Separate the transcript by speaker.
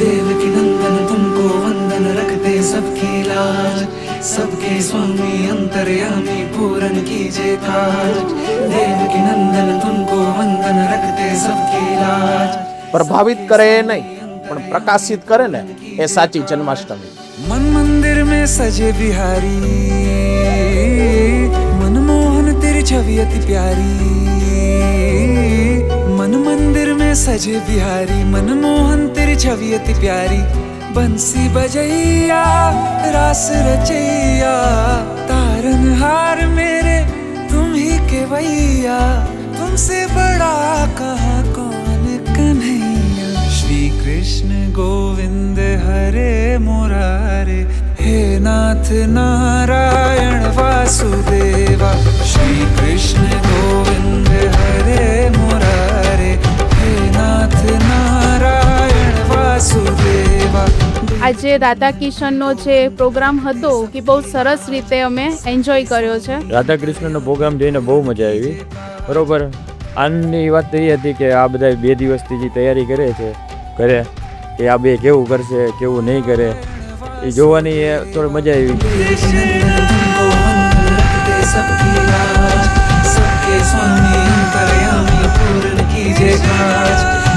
Speaker 1: देवकी नंदन तुमको वंदन रखते सबकी लाज, सबके स्वामी अंतर्यामी पूरन कीजिए काज। देवकी नंदन तुमको वंदन रखते सबकी लाज।
Speaker 2: प्रभावित करे नहीं पण प्रकाशित करे ने ए साची जन्माष्टमी।
Speaker 1: मन मंदिर में सजे बिहारी, मनमोहन तेरी छवि अति प्यारी। मन मंदिर में सजे बिहारी, मनमोहन तेरी छवि अति प्यारी। बंसी बजैया रास रचैया, तारनहार मेरे तुम ही के वैया। तुमसे बड़ा कहाँ कौन कन्हैया। श्री कृष्ण गोविंद हरे मुरारे, हे नाथ नारायण वासुदेवा। श्री कृष्ण गोविंद हरे मुरारे, हे नाथ नारायण वासुदेवा।
Speaker 3: આજે રાધા કિશનનો જે પ્રોગ્રામ હતો કે બહુ સરસ રીતે અમે એન્જોય કર્યો છે.
Speaker 4: રાધા કૃષ્ણનો પ્રોગ્રામ જોઈને બહુ મજા આવી. બરોબર, આનંદની વાત તો એ હતી કે આ બધા 2 દિવસથી જે તૈયારી કરે છે ઘરે, કે આ બે કેવું કરશે કેવું નહીં કરે એ જોવાની થોડી મજા આવી.
Speaker 1: सबके स्वामी अंतर्यामी पूर्ण कीजिए काज।